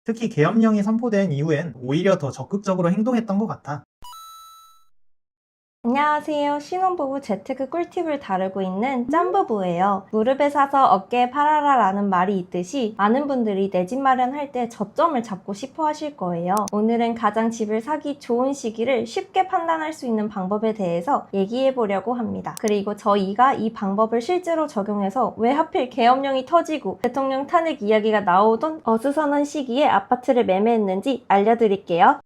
특히 계엄령이 선포된 이후엔 오히려 더 적극적으로 행동했던 것 같아. 안녕하세요. 신혼부부 재테크 꿀팁을 다루고 있는 짬부부예요. 무릎에 사서 어깨에 팔아라 라는 말이 있듯이 많은 분들이 내 집 마련할 때 저점을 잡고 싶어 하실 거예요. 오늘은 가장 집을 사기 좋은 시기를 쉽게 판단할 수 있는 방법에 대해서 얘기해 보려고 합니다. 그리고 저희가 이 방법을 실제로 적용해서 왜 하필 계엄령이 터지고 대통령 탄핵 이야기가 나오던 어수선한 시기에 아파트를 매매했는지 알려드릴게요.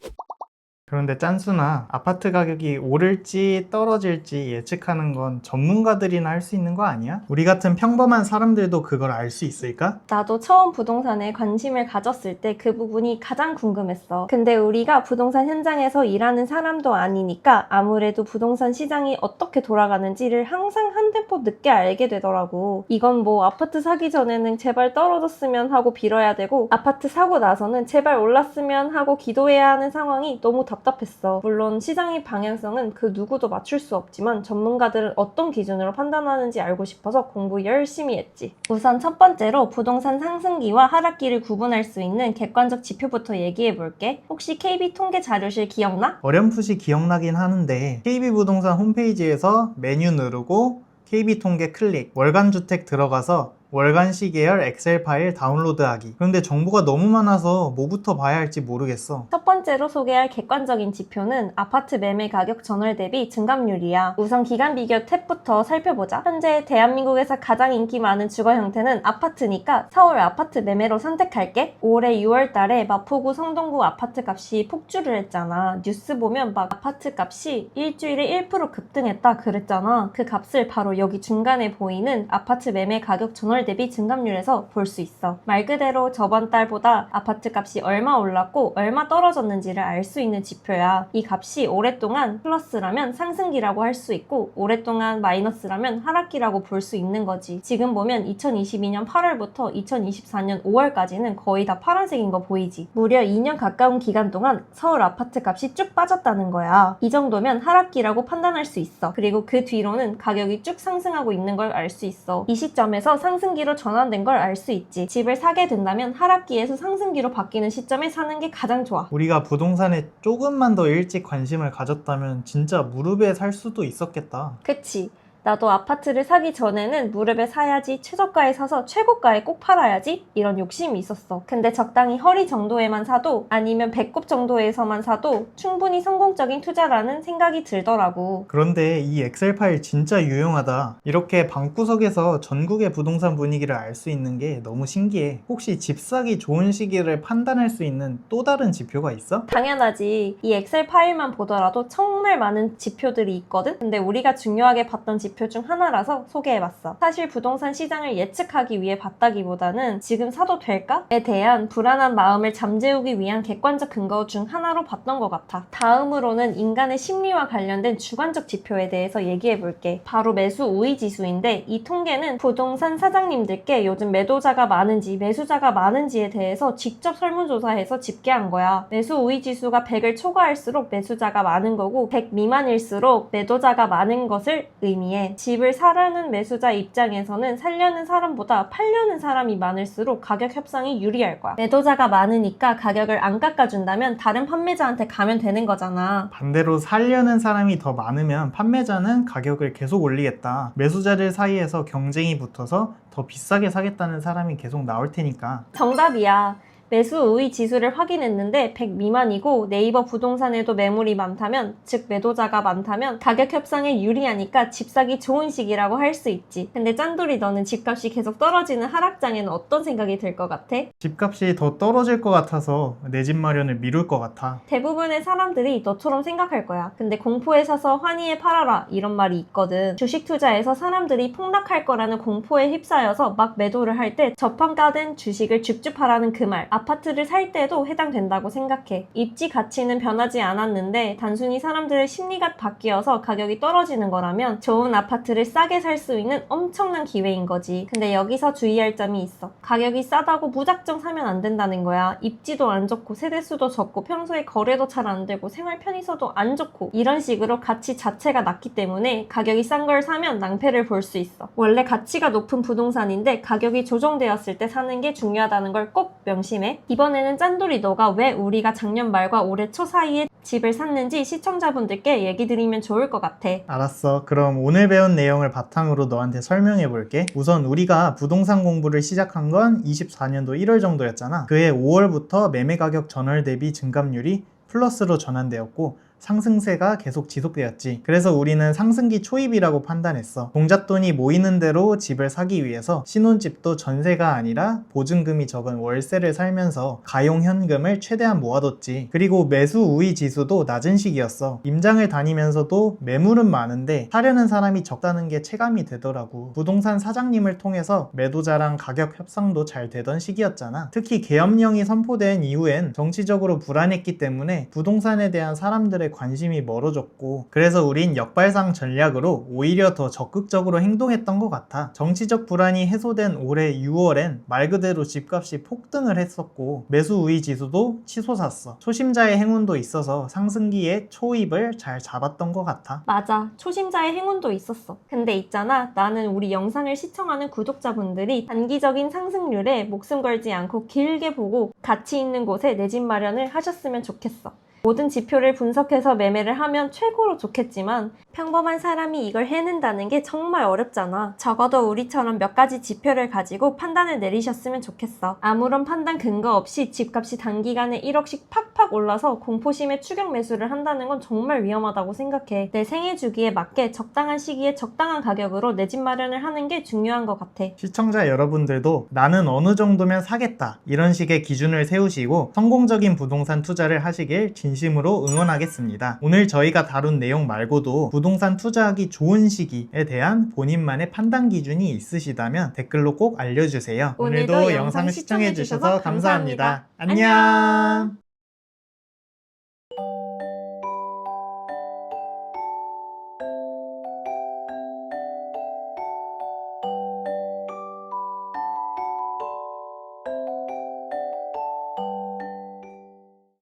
그런데 짠수나 아파트 가격이 오를지 떨어질지 예측하는 건 전문가들이나 할 수 있는 거 아니야? 우리 같은 평범한 사람들도 그걸 알 수 있을까? 나도 처음 부동산에 관심을 가졌을 때 그 부분이 가장 궁금했어. 근데 우리가 부동산 현장에서 일하는 사람도 아니니까 아무래도 부동산 시장이 어떻게 돌아가는지를 항상 한 템포 늦게 알게 되더라고. 이건 뭐 아파트 사기 전에는 제발 떨어졌으면 하고 빌어야 되고 아파트 사고 나서는 제발 올랐으면 하고 기도해야 하는 상황이 너무 답답했어. 물론 시장의 방향성은 그 누구도 맞출 수 없지만 전문가들은 어떤 기준으로 판단하는지 알고 싶어서 공부 열심히 했지. 우선 첫 번째로 부동산 상승기와 하락기를 구분할 수 있는 객관적 지표부터 얘기해 볼게. 혹시 KB 통계 자료실 기억나? 어렴풋이 기억나긴 하는데 KB부동산 홈페이지에서 메뉴 누르고 KB통계 클릭, 월간주택 들어가서 월간 시계열 엑셀 파일 다운로드하기. 그런데 정보가 너무 많아서 뭐부터 봐야 할지 모르겠어. 첫 번째로 소개할 객관적인 지표는 아파트 매매 가격 전월 대비 증감률이야. 우선 기간 비교 탭부터 살펴보자. 현재 대한민국에서 가장 인기 많은 주거 형태는 아파트니까 서울 아파트 매매로 선택할게. 올해 6월 달에 마포구 성동구 아파트 값이 폭주를 했잖아. 뉴스 보면 막 아파트 값이 일주일에 1% 급등했다 그랬잖아. 그 값을 바로 여기 중간에 보이는 아파트 매매 가격 전월 대비 증감률에서 볼 수 있어. 말 그대로 저번 달보다 아파트 값이 얼마 올랐고 얼마 떨어졌는지를 알 수 있는 지표야. 이 값이 오랫동안 플러스라면 상승기라고 할 수 있고 오랫동안 마이너스라면 하락기라고 볼 수 있는 거지. 지금 보면 2022년 8월부터 2024년 5월까지는 거의 다 파란색인 거 보이지. 무려 2년 가까운 기간 동안 서울 아파트 값이 쭉 빠졌다는 거야. 이 정도면 하락기라고 판단할 수 있어. 그리고 그 뒤로는 가격이 쭉 상승하고 있는 걸 알 수 있어. 이 시점에서 상승기로 전환된 걸 알 수 있지. 집을 사게 된다면 하락기에서 상승기로 바뀌는 시점에 사는 게 가장 좋아. 우리가 부동산에 조금만 더 일찍 관심을 가졌다면 진짜 무릎에 살 수도 있었겠다. 그치? 나도 아파트를 사기 전에는 무릎에 사야지, 최저가에 사서 최고가에 꼭 팔아야지 이런 욕심이 있었어. 근데 적당히 허리 정도에만 사도 아니면 배꼽 정도에서만 사도 충분히 성공적인 투자라는 생각이 들더라고. 그런데 이 엑셀 파일 진짜 유용하다. 이렇게 방구석에서 전국의 부동산 분위기를 알 수 있는 게 너무 신기해. 혹시 집 사기 좋은 시기를 판단할 수 있는 또 다른 지표가 있어? 당연하지. 이 엑셀 파일만 보더라도 정말 많은 지표들이 있거든? 근데 우리가 중요하게 봤던 지표 중 하나라서 소개해봤어. 사실 부동산 시장을 예측하기 위해 봤다기보다는 지금 사도 될까?에 대한 불안한 마음을 잠재우기 위한 객관적 근거 중 하나로 봤던 것 같아. 다음으로는 인간의 심리와 관련된 주관적 지표에 대해서 얘기해볼게. 바로 매수 우위 지수인데 이 통계는 부동산 사장님들께 요즘 매도자가 많은지 매수자가 많은지에 대해서 직접 설문조사해서 집계한 거야. 매수 우위 지수가 100을 초과할수록 매수자가 많은 거고 100 미만일수록 매도자가 많은 것을 의미해. 집을 사려는 매수자 입장에서는 살려는 사람보다 팔려는 사람이 많을수록 가격 협상이 유리할 거야. 매도자가 많으니까 가격을 안 깎아준다면 다른 판매자한테 가면 되는 거잖아. 반대로 살려는 사람이 더 많으면 판매자는 가격을 계속 올리겠다. 매수자들 사이에서 경쟁이 붙어서 더 비싸게 사겠다는 사람이 계속 나올 테니까. 정답이야. 매수 우위 지수를 확인했는데 100 미만이고 네이버 부동산에도 매물이 많다면, 즉 매도자가 많다면 가격 협상에 유리하니까 집 사기 좋은 시기라고 할 수 있지. 근데 짠돌이 너는 집값이 계속 떨어지는 하락장에는 어떤 생각이 들 것 같아? 집값이 더 떨어질 것 같아서 내 집 마련을 미룰 것 같아. 대부분의 사람들이 너처럼 생각할 거야. 근데 공포에 사서 환희에 팔아라 이런 말이 있거든. 주식 투자에서 사람들이 폭락할 거라는 공포에 휩싸여서 막 매도를 할 때 저평가된 주식을 줍줍하라는 그 말, 아파트를 살 때도 해당된다고 생각해. 입지 가치는 변하지 않았는데 단순히 사람들의 심리가 바뀌어서 가격이 떨어지는 거라면 좋은 아파트를 싸게 살 수 있는 엄청난 기회인 거지. 근데 여기서 주의할 점이 있어. 가격이 싸다고 무작정 사면 안 된다는 거야. 입지도 안 좋고 세대수도 적고 평소에 거래도 잘 안 되고 생활 편의서도 안 좋고 이런 식으로 가치 자체가 낮기 때문에 가격이 싼 걸 사면 낭패를 볼 수 있어. 원래 가치가 높은 부동산인데 가격이 조정되었을 때 사는 게 중요하다는 걸 꼭 명심해. 있네. 이번에는 짠돌이 너가 왜 우리가 작년 말과 올해 초 사이에 집을 샀는지 시청자분들께 얘기 드리면 좋을 것 같아. 알았어. 그럼 오늘 배운 내용을 바탕으로 너한테 설명해 볼게. 우선 우리가 부동산 공부를 시작한 건 24년도 1월 정도였잖아. 그해 5월부터 매매 가격 전월 대비 증감률이 플러스로 전환되었고 상승세가 계속 지속되었지. 그래서 우리는 상승기 초입이라고 판단했어. 동잣돈이 모이는 대로 집을 사기 위해서 신혼집도 전세가 아니라 보증금이 적은 월세를 살면서 가용 현금을 최대한 모아뒀지. 그리고 매수 우위 지수도 낮은 시기였어. 임장을 다니면서도 매물은 많은데 사려는 사람이 적다는 게 체감이 되더라고. 부동산 사장님을 통해서 매도자랑 가격 협상도 잘 되던 시기였잖아. 특히 계엄령이 선포된 이후엔 정치적으로 불안했기 때문에 부동산에 대한 사람들의 관심이 멀어졌고, 그래서 우린 역발상 전략으로 오히려 더 적극적으로 행동했던 것 같아. 정치적 불안이 해소된 올해 6월엔 말 그대로 집값이 폭등을 했었고 매수 우위 지수도 치솟았어. 초심자의 행운도 있어서 상승기에 초입을 잘 잡았던 것 같아. 맞아. 초심자의 행운도 있었어. 근데 있잖아. 나는 우리 영상을 시청하는 구독자분들이 단기적인 상승률에 목숨 걸지 않고 길게 보고 가치 있는 곳에 내 집 마련을 하셨으면 좋겠어. 모든 지표를 분석해서 매매를 하면 최고로 좋겠지만 평범한 사람이 이걸 해낸다는 게 정말 어렵잖아. 적어도 우리처럼 몇 가지 지표를 가지고 판단을 내리셨으면 좋겠어. 아무런 판단 근거 없이 집값이 단기간에 1억씩 팍팍 올라서 공포심에 추격 매수를 한다는 건 정말 위험하다고 생각해. 내 생애 주기에 맞게 적당한 시기에 적당한 가격으로 내 집 마련을 하는 게 중요한 것 같아. 시청자 여러분들도 나는 어느 정도면 사겠다 이런 식의 기준을 세우시고 성공적인 부동산 투자를 하시길 진심으로 응원하겠습니다. 오늘 저희가 다룬 내용 말고도 부동산 투자하기 좋은 시기에 대한 본인만의 판단 기준이 있으시다면 댓글로 꼭 알려주세요. 오늘도 영상 시청해주셔서 감사합니다. 안녕.